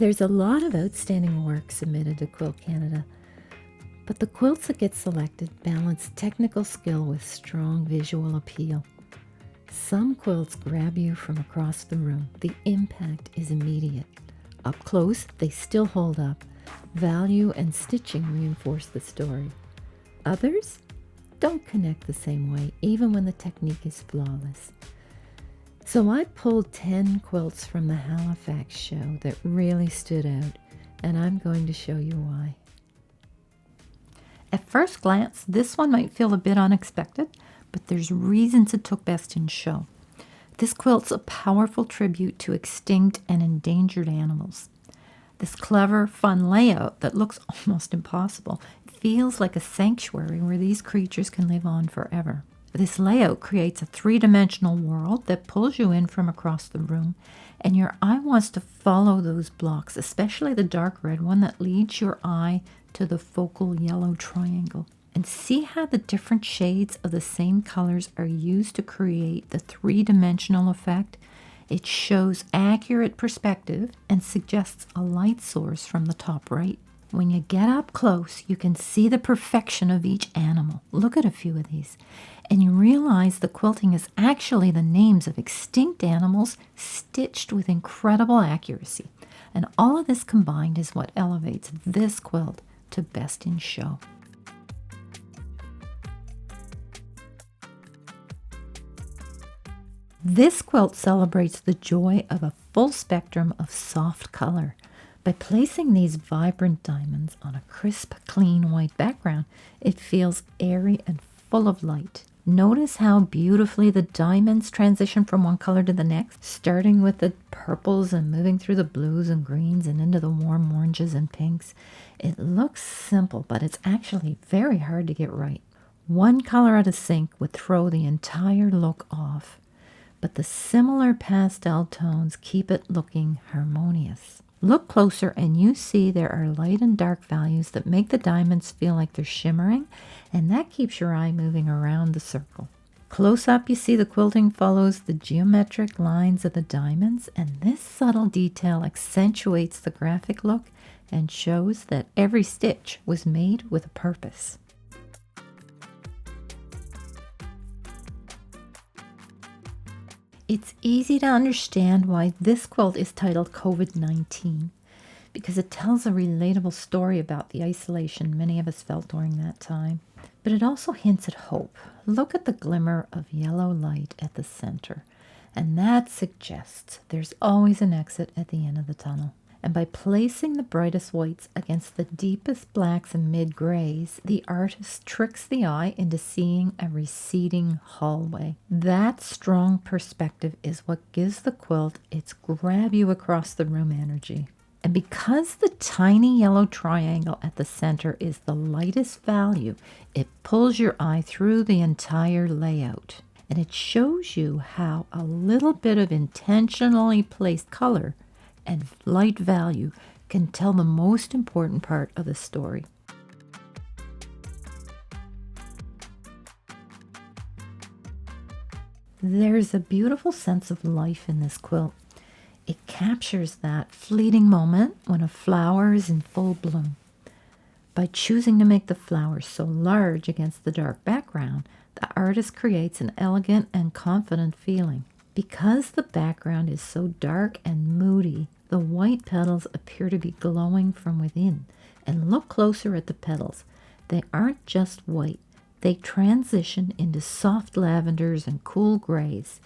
There's a lot of outstanding work submitted to Quilt Canada, but the quilts that get selected balance technical skill with strong visual appeal. Some quilts grab you from across the room. The impact is immediate. Up close, they still hold up. Value and stitching reinforce the story. Others don't connect the same way, even when the technique is flawless. So I pulled 10 quilts from the Halifax show that really stood out, and I'm going to show you why. At first glance, this one might feel a bit unexpected, but there's reasons it took best in show. This quilt's a powerful tribute to extinct and endangered animals. This clever, fun layout that looks almost impossible feels like a sanctuary where these creatures can live on forever. This layout creates a three-dimensional world that pulls you in from across the room, and your eye wants to follow those blocks, especially the dark red one that leads your eye to the focal yellow triangle. And see how the different shades of the same colors are used to create the three-dimensional effect? It shows accurate perspective and suggests a light source from the top right. When you get up close, you can see the perfection of each animal. Look at a few of these. And you realize the quilting is actually the names of extinct animals stitched with incredible accuracy. And all of this combined is what elevates this quilt to best in show. This quilt celebrates the joy of a full spectrum of soft color. By placing these vibrant diamonds on a crisp, clean white background, it feels airy and full of light. Notice how beautifully the diamonds transition from one color to the next, starting with the purples and moving through the blues and greens and into the warm oranges and pinks. It looks simple, but it's actually very hard to get right. One color out of sync would throw the entire look off, but the similar pastel tones keep it looking harmonious. Look closer and you see there are light and dark values that make the diamonds feel like they're shimmering, and that keeps your eye moving around the circle. Close up, you see the quilting follows the geometric lines of the diamonds, and this subtle detail accentuates the graphic look and shows that every stitch was made with a purpose. It's easy to understand why this quilt is titled COVID-19, because it tells a relatable story about the isolation many of us felt during that time. But it also hints at hope. Look at the glimmer of yellow light at the center, and that suggests there's always an exit at the end of the tunnel. And by placing the brightest whites against the deepest blacks and mid-grays, the artist tricks the eye into seeing a receding hallway. That strong perspective is what gives the quilt its grab-you-across-the-room energy. And because the tiny yellow triangle at the center is the lightest value, it pulls your eye through the entire layout. And it shows you how a little bit of intentionally placed color and light value can tell the most important part of the story. There's a beautiful sense of life in this quilt. It captures that fleeting moment when a flower is in full bloom. By choosing to make the flowers so large against the dark background, the artist creates an elegant and confident feeling. Because the background is so dark and moody, the white petals appear to be glowing from within. And look closer at the petals. They aren't just white. They transition into soft lavenders and cool grays.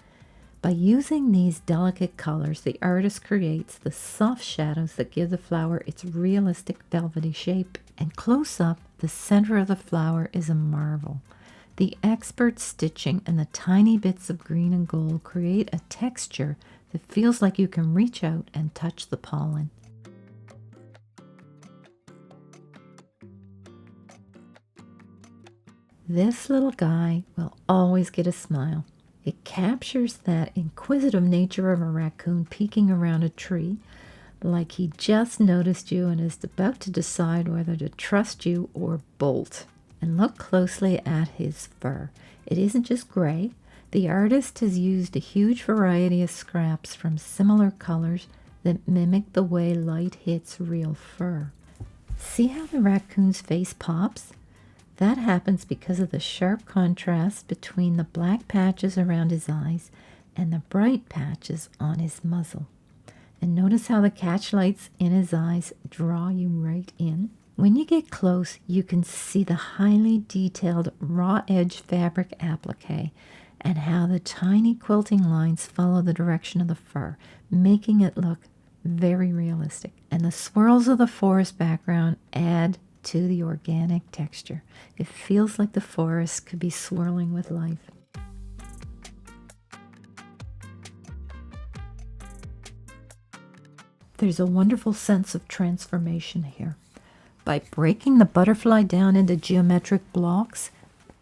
By using these delicate colors, the artist creates the soft shadows that give the flower its realistic velvety shape. And close up, the center of the flower is a marvel. The expert stitching and the tiny bits of green and gold create a texture that feels like you can reach out and touch the pollen. This little guy will always get a smile. It captures that inquisitive nature of a raccoon peeking around a tree, like he just noticed you and is about to decide whether to trust you or bolt. And look closely at his fur. It isn't just gray. The artist has used a huge variety of scraps from similar colors that mimic the way light hits real fur. See how the raccoon's face pops? That happens because of the sharp contrast between the black patches around his eyes and the bright patches on his muzzle. And notice how the catch lights in his eyes draw you right in. When you get close, you can see the highly detailed raw edge fabric applique and how the tiny quilting lines follow the direction of the fur, making it look very realistic. And the swirls of the forest background add to the organic texture. It feels like the forest could be swirling with life. There's a wonderful sense of transformation here. By breaking the butterfly down into geometric blocks,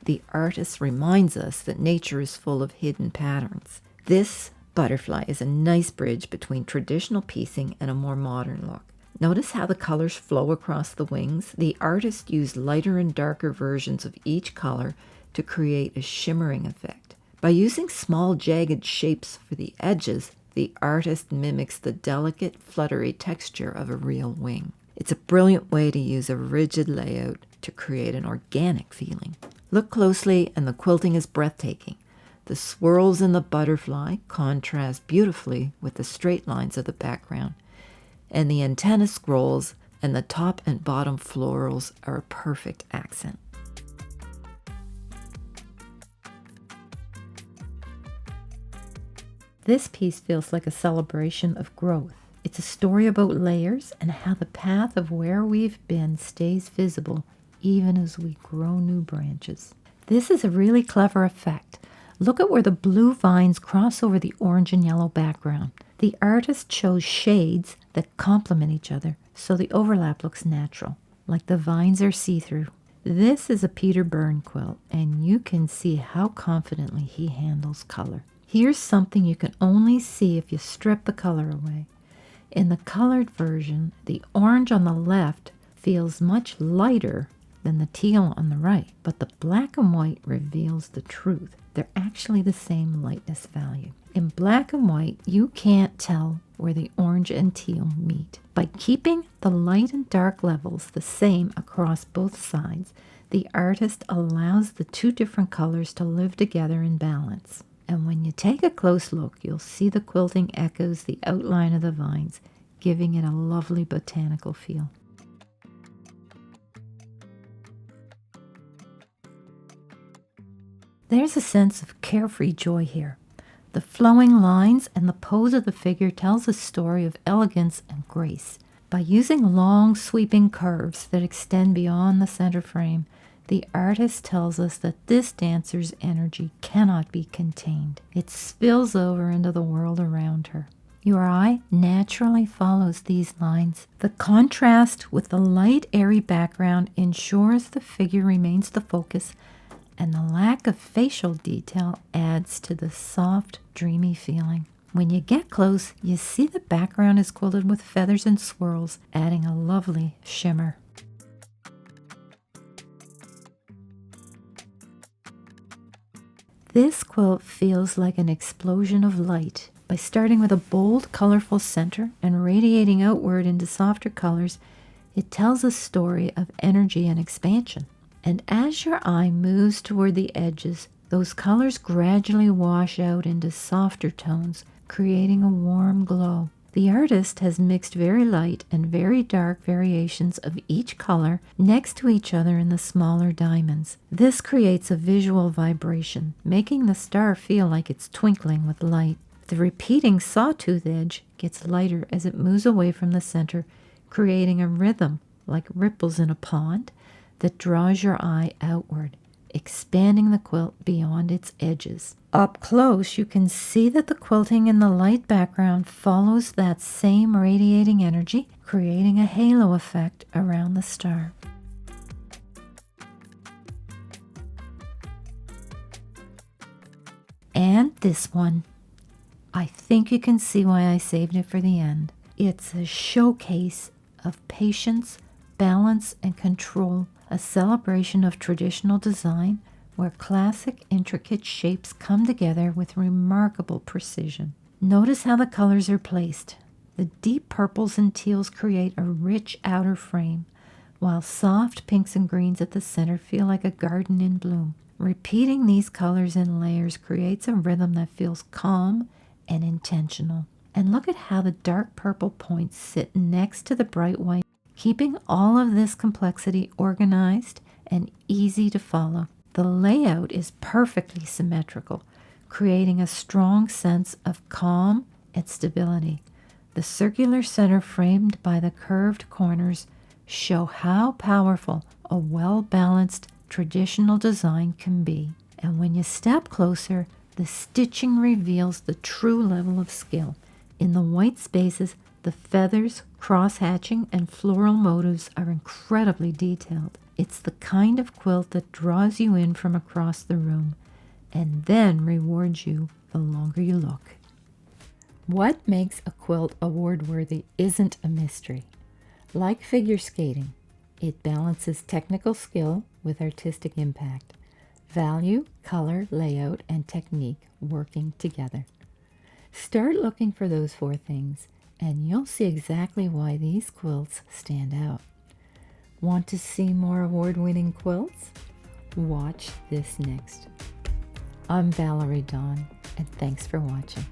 the artist reminds us that nature is full of hidden patterns. This butterfly is a nice bridge between traditional piecing and a more modern look. Notice how the colors flow across the wings. The artist used lighter and darker versions of each color to create a shimmering effect. By using small jagged shapes for the edges, the artist mimics the delicate, fluttery texture of a real wing. It's a brilliant way to use a rigid layout to create an organic feeling. Look closely and the quilting is breathtaking. The swirls in the butterfly contrast beautifully with the straight lines of the background, and the antenna scrolls and the top and bottom florals are a perfect accent. This piece feels like a celebration of growth. It's a story about layers and how the path of where we've been stays visible even as we grow new branches. This is a really clever effect. Look at where the blue vines cross over the orange and yellow background. The artist chose shades that complement each other, so the overlap looks natural, like the vines are see-through. This is a Peter Byrne quilt, and you can see how confidently he handles color. Here's something you can only see if you strip the color away. In the colored version, the orange on the left feels much lighter than the teal on the right, but the black and white reveals the truth. They're actually the same lightness value. In black and white, you can't tell where the orange and teal meet. By keeping the light and dark levels the same across both sides, the artist allows the two different colors to live together in balance. And when you take a close look, you'll see the quilting echoes the outline of the vines, giving it a lovely botanical feel. There's a sense of carefree joy here. The flowing lines and the pose of the figure tells a story of elegance and grace. By using long, sweeping curves that extend beyond the center frame, the artist tells us that this dancer's energy cannot be contained. It spills over into the world around her. Your eye naturally follows these lines. The contrast with the light, airy background ensures the figure remains the focus, and the lack of facial detail adds to the soft, dreamy feeling. When you get close, you see the background is quilted with feathers and swirls, adding a lovely shimmer. This quilt feels like an explosion of light. By starting with a bold, colorful center and radiating outward into softer colors, it tells a story of energy and expansion. And as your eye moves toward the edges, those colors gradually wash out into softer tones, creating a warm glow. The artist has mixed very light and very dark variations of each color next to each other in the smaller diamonds. This creates a visual vibration, making the star feel like it's twinkling with light. The repeating sawtooth edge gets lighter as it moves away from the center, creating a rhythm like ripples in a pond that draws your eye outward, expanding the quilt beyond its edges. Up close, you can see that the quilting in the light background follows that same radiating energy, creating a halo effect around the star. And this one. I think you can see why I saved it for the end. It's a showcase of patience, balance, and control, a celebration of traditional design where classic, intricate shapes come together with remarkable precision. Notice how the colors are placed. The deep purples and teals create a rich outer frame, while soft pinks and greens at the center feel like a garden in bloom. Repeating these colors in layers creates a rhythm that feels calm and intentional. And look at how the dark purple points sit next to the bright white, keeping all of this complexity organized and easy to follow. The layout is perfectly symmetrical, creating a strong sense of calm and stability. The circular center framed by the curved corners show how powerful a well-balanced traditional design can be. And when you step closer, the stitching reveals the true level of skill. In the white spaces, the feathers, cross-hatching, and floral motifs are incredibly detailed. It's the kind of quilt that draws you in from across the room and then rewards you the longer you look. What makes a quilt award-worthy isn't a mystery. Like figure skating, it balances technical skill with artistic impact, value, color, layout, and technique working together. Start looking for those 4 things, and you'll see exactly why these quilts stand out. Want to see more award-winning quilts? Watch this next. I'm Valerie Dawn, and thanks for watching.